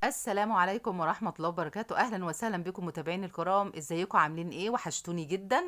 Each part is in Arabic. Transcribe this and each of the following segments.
السلام عليكم ورحمة الله وبركاته. أهلا وسهلا بكم متابعيني الكرام، ازيكم عاملين ايه؟ وحشتوني جدا.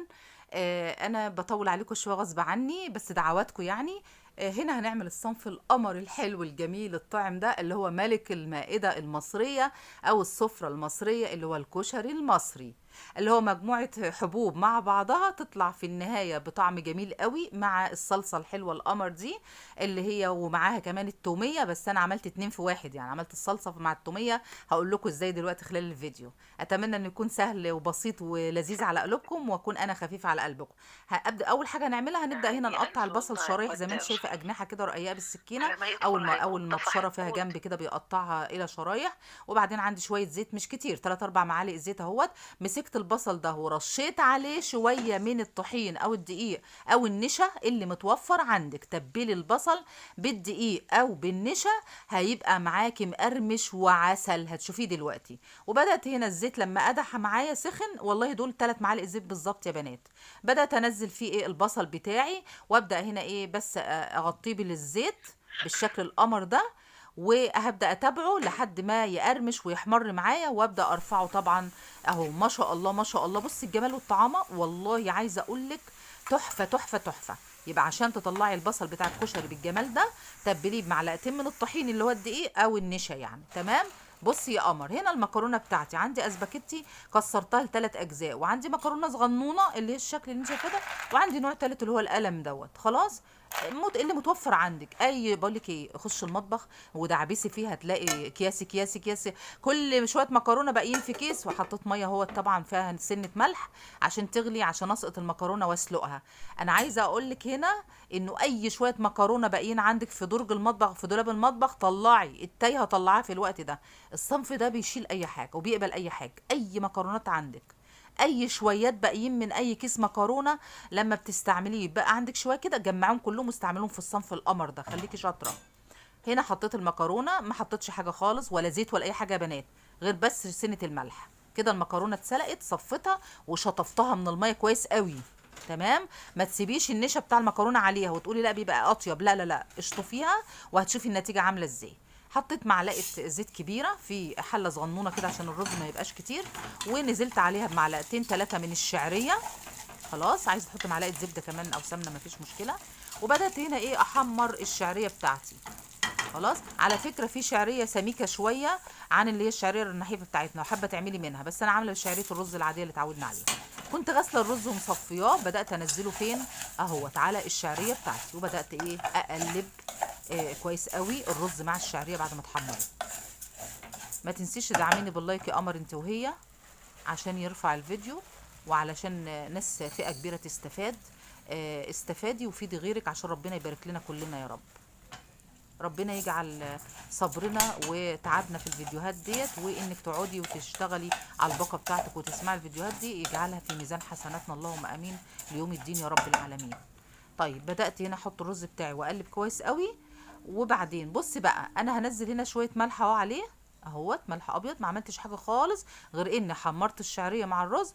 أنا بطول عليكم شوية غصب عني بس دعواتكم يعني. هنا هنعمل الصنف القمر الحلو الجميل الطعم ده اللي هو ملك المائدة المصرية أو السفرة المصرية اللي هو الكشري المصري، اللي هو مجموعة حبوب مع بعضها تطلع في النهاية بطعم جميل قوي مع الصلصة الحلوة القمر دي اللي هي ومعاها كمان التومية. بس انا عملت اتنين في واحد، يعني عملت الصلصة مع التومية. هقول لكم ازاي دلوقتي خلال الفيديو. اتمنى انه يكون سهل وبسيط ولذيذ على قلوبكم واكون انا خفيفة على قلبكم. هبدأ اول حاجة نعملها، هنبدأ هنا يعني نقطع ألف البصل والله شرايح زي ما انت قدّام، شايفة، اجنحة كده رقيقة بالسكينة. على ما يدخل اول هيموت، ده مبشرة فيها هيموت. جنب كده بيقطعها الى شرايح. وبعدين عندي شوية زيت مش كتير، 3 4 معالق زيت اهوت. مسكت البصل ده ورشيت عليه شوية من الطحين او الدقيق او النشا اللي متوفر عندك. تبلي البصل بالدقيق او بالنشا هيبقى معاكي مقرمش وعسل، هتشوفيه دلوقتي. وبدات هنا الزيت لما قدح معايا سخن، والله دول 3 معالق زيت بالظبط يا بنات. بدات انزل فيه ايه البصل بتاعي، وابدا هنا ايه بس اغطيه بالزيت بالشكل القمر ده. وهبدا اتابعه لحد ما يقرمش ويحمر معايا وابدا ارفعه طبعا. اهو ما شاء الله ما شاء الله، بصي الجمال والطعامه، والله عايزه اقول لك تحفه تحفه تحفه. يبقى عشان تطلعي البصل بتاع الكشري بالجمال ده تبليه بمعلقتين من الطحين اللي هو الدقيق او النشا يعني. تمام. بصي يا قمر، هنا المكرونه بتاعتي عندي اسباجيتي كسرتها لثلاث اجزاء، وعندي مكرونه صغنونه اللي هي الشكل اللي انت شايفاه ده، وعندي نوع تالت اللي هو القلم دوت. خلاص. اللي متوفر عندك اي، بقول لك ايه، خش المطبخ ودعبسي فيه هتلاقي اكياس اكياس اكياس. كل شويه مكرونه باقيين في كيس، وحطيت ميه هو طبعا فيها سنه ملح عشان تغلي، عشان اسقط المكرونه واسلقها. انا عايزه اقول لك هنا انه اي شويه مكرونه باقيين عندك في درج المطبخ في دولاب المطبخ، طلعي التايهه طلعها في الوقت ده. الصنف ده بيشيل اي حاجه وبيقبل اي حاجه، اي مكرونات عندك، اي شويات باقيين من اي كيس مكرونه لما بتستعمليه بقى عندك شويه كده، جمعهم كلهم واستعملهم في الصنف القمر ده، خليكي شاطره. هنا حطيت المكرونه، ما حطيتش حاجه خالص ولا زيت ولا اي حاجه يا بنات، غير بس سنه الملح. كده المكرونه اتسلقت، صفتها وشطفتها من الميه كويس قوي. تمام. ما تسيبيش النشا بتاع المكرونه عليها وتقولي لا بيبقى اطيب، لا لا لا، اشطفيها وهتشوفي النتيجه عامله ازاي. حطيت معلقه زيت كبيره في حله صغنونه كده عشان الرز ما يبقاش كتير، ونزلت عليها بمعلقتين 3 من الشعريه. خلاص، عايزه تحط معلقه زبده كمان او سمنه مفيش مشكله. وبدات هنا ايه احمر الشعريه بتاعتي. خلاص. على فكره في شعريه سميكه شويه عن اللي هي الشعريه النحيفه بتاعتنا، لو حابه تعملي منها، بس انا عامله شعريه الرز العاديه اللي اتعودنا عليها. كنت غاسله الرز ومصفياه، بدات انزله فين اهوت على الشعريه بتاعتي، وبدات ايه اقلب كويس قوي الرز مع الشعريه بعد ما اتحمرت. ما تنسيش تدعميني باللايك يا قمر انت وهي، عشان يرفع الفيديو وعلشان ناس فئه كبيره تستفاد. استفادي وفيدي غيرك عشان ربنا يبارك لنا كلنا يا رب. ربنا يجعل صبرنا وتعبنا في الفيديوهات ديت، وانك تقعدي وتشتغلي على الباقه بتاعتك وتسمعي الفيديوهات دي، يجعلها في ميزان حسناتنا اللهم امين ليوم الدين يا رب العالمين. طيب بدات هنا احط الرز بتاعي واقلب كويس قوي. وبعدين بصي بقى، انا هنزل هنا شويه ملح اهو عليه اهوت، ملح ابيض، ما عملتش حاجه خالص غير اني حمرت الشعريه مع الرز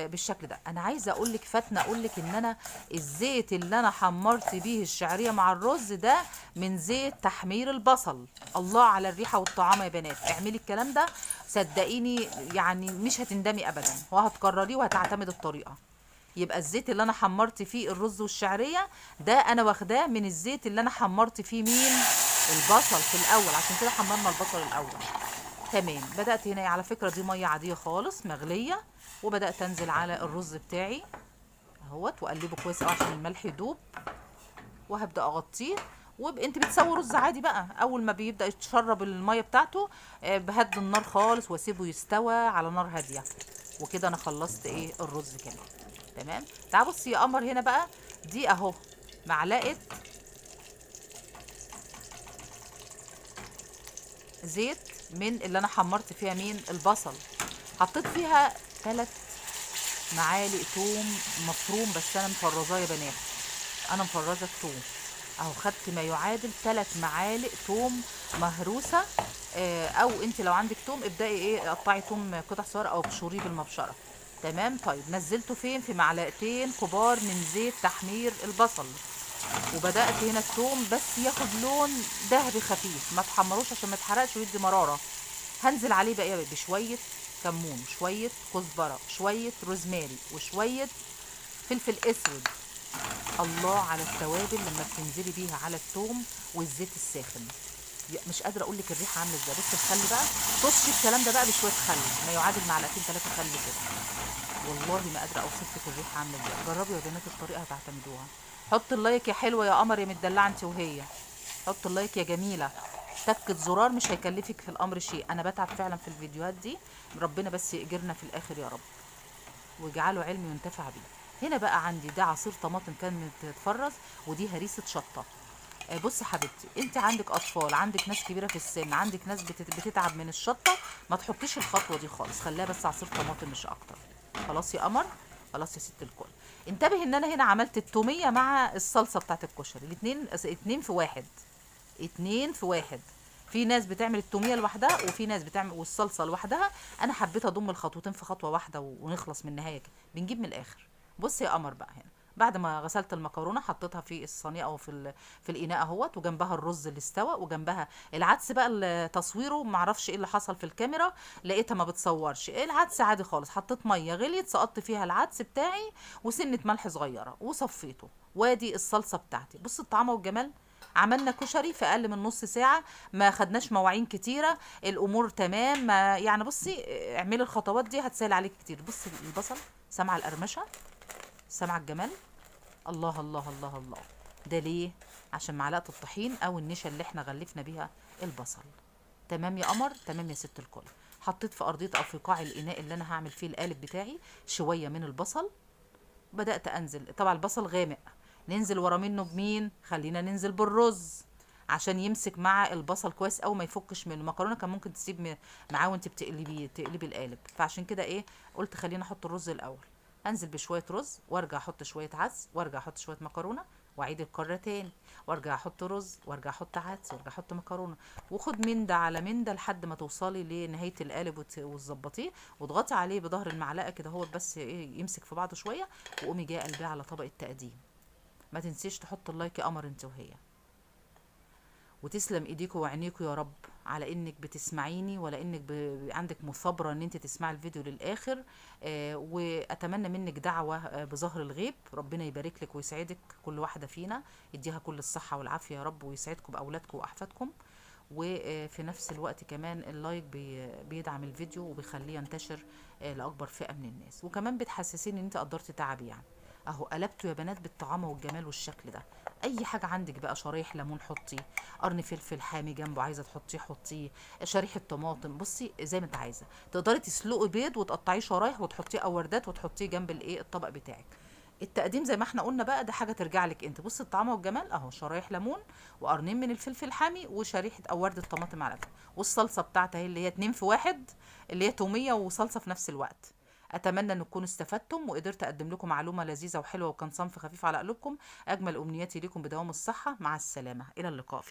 بالشكل ده. انا عايزه اقول لك فاتنه اقول لك ان انا الزيت اللي انا حمرت بيه الشعريه مع الرز ده من زيت تحمير البصل. الله على الريحه والطعام يا بنات، اعملي الكلام ده صدقيني، يعني مش هتندمي ابدا وهتكرريه وهتعتمد الطريقه. يبقى الزيت اللي انا حمرت فيه الرز والشعريه ده انا واخداه من الزيت اللي انا حمرت فيه مين البصل في الاول، عشان كده حمرنا البصل الاول. تمام. بدات هنا على فكره دي ميه عاديه خالص مغليه، وبدات انزل على الرز بتاعي اهوت واقلبه كويس قوي عشان الملح يدوب، وهبدا اغطيه. انت بتسوي رز عادي بقى، اول ما بيبدا يتشرب الميه بتاعته بهد النار خالص واسيبه يستوى على نار هاديه. وكده انا خلصت ايه الرز كمان. تمام. تعال بصي يا قمر هنا بقى، دي اهو معلقه زيت من اللي انا حمرت فيها مين البصل. حطيت فيها 3 معالق توم مفروم، بس انا مفرزاه يا بنات، انا مفرزه التوم اهو. خدت ما يعادل 3 معالق توم مهروسه. او انت لو عندك توم ابداي ايه قطعي توم قطع صغيره او ابشريه بالمبشره. تمام. طيب نزلته فين؟ في معلقتين كبار من زيت تحمير البصل. وبدات هنا التوم بس ياخد لون ذهبي خفيف، ما تحمروش عشان ما يتحرقش ويدي مراره. هنزل عليه بقى بشويه كمون، شويه كزبره، شويه روزماري، وشويه فلفل اسود. الله على التوابل لما بتنزلي بيها على الثوم والزيت الساخن. مش قادره اقول لك الريحه عامله ازاي. بصي الخل بقى، طشي الكلام ده بقى بشويه خل، ما يعادل معلقتين 3 خل كده. والله ما قادره اوصف لك الريحه عامله ازاي. جربي يا بنات الطريقه هتعتمدوها. حط اللايك يا حلوه يا قمر يا مدلعه انت وهي. حط اللايك يا جميله. تكة زرار مش هيكلفك في الامر شيء. انا بتعب فعلا في الفيديوهات دي، ربنا بس يأجرنا في الاخر يا رب، واجعله علم ينتفع بيه. هنا بقى عندي ده عصير طماطم كان متفرز، ودي هريسه شطه. بصي حبيبتي، انت عندك اطفال، عندك ناس كبيره في السن، عندك ناس بتتعب من الشطه، ما تحطيش الخطوه دي خالص، خليها بس عصير طماطم مش اكتر. خلاص يا قمر، خلاص يا ست الكل. انتبهي ان انا هنا عملت التوميه مع الصلصه بتاعت الكشري، الاتنين اتنين في واحد، اتنين في واحد. في ناس بتعمل التوميه لوحدها، وفي ناس بتعمل والصلصه لوحدها. انا حبيت اضم الخطوتين في خطوه واحده ونخلص من النهايه كده، بنجيب من الاخر. بصي يا قمر بقى، هنا بعد ما غسلت المكرونه حطيتها في الصينيه او في الاناء اهوت، وجنبها الرز اللي استوى، وجنبها العدس بقى اللي تصويره معرفش ايه اللي حصل في الكاميرا، لقيتها ما بتصورش. إيه العدس عادي خالص، حطيت ميه غليت سقطت فيها العدس بتاعي وسنه ملح صغيره وصفيته. وادي الصلصه بتاعتي. بص الطعم والجمال. عملنا كشري في اقل من نص ساعه، ما خدناش مواعين كتيره، الامور تمام. ما يعني بصي اعملي الخطوات دي هتسهل عليك كتير. بصي البصل، سامعه القرمشه، سامعه الجمال. الله الله الله الله. ده ليه؟ عشان معلقه الطحين او النشا اللي احنا غلفنا بيها البصل. تمام يا قمر، تمام يا ست الكل. حطيت في ارضيه او في قاع الاناء اللي انا هعمل فيه القالب بتاعي شويه من البصل. بدأت أنزل، طبعا البصل غامق، ننزل ورا منه بمين؟ خلينا ننزل بالرز عشان يمسك مع البصل كويس أو ما يفكش منه. المكرونه كان ممكن تسيب معاه وانت تقلبي القالب، فعشان كده ايه قلت خلينا احط الرز الاول. انزل بشويه رز وارجع احط شويه عدس وارجع احط شويه مكرونه واعيد الكره تاني، وارجع احط رز وارجع احط عدس وارجع احط مكرونه، وخد من ده على من ده لحد ما توصلي لنهايه القالب وتظبطيه، واضغطي عليه بظهر المعلقه كده هو بس ايه يمسك في بعضه شويه، وقومي جايه قلبيه على طبق التقديم. ما تنسيش تحط اللايك يا قمر انت وهي. وتسلم ايديكوا وعينيكوا يا رب على انك بتسمعيني، ولا انك عندك مثابره ان انت تسمعي الفيديو للاخر. واتمنى منك دعوه بظهر الغيب، ربنا يبارك لك ويسعدك كل واحده فينا، يديها كل الصحه والعافيه يا رب، ويسعدكم باولادكم واحفادكم. وفي نفس الوقت كمان اللايك بيدعم الفيديو وبيخليه ينتشر لاكبر فئه من الناس، وكمان بتحسسيني ان انت قدرتي تعبي. يعني اهو قلبته يا بنات بالطعامه والجمال والشكل ده. اي حاجه عندك بقى، شرايح ليمون حطي، قرن فلفل حامي جنبه عايزه تحطيه حطيه، شريحه طماطم، بصي زي ما انت عايزه. تقدري تسلقي بيض وتقطعيه شرايح وتحطيه او وردات وتحطيه جنب الايه الطبق بتاعك. التقديم زي ما احنا قلنا بقى ده حاجه ترجع لك انت. بصي الطعام والجمال اهو، شرايح ليمون وقرنين من الفلفل الحامي وشريحه او ورده طماطم على فكره، والصلصه بتاعتها هي اللي هي 2 في 1، اللي هي توميه وصلصه في نفس الوقت. اتمنى ان تكونوا استفدتم وقدرت اقدم لكم معلومه لذيذه وحلوه وكان صنف خفيف على قلوبكم. اجمل امنياتي لكم بدوام الصحه. مع السلامه، الى اللقاء في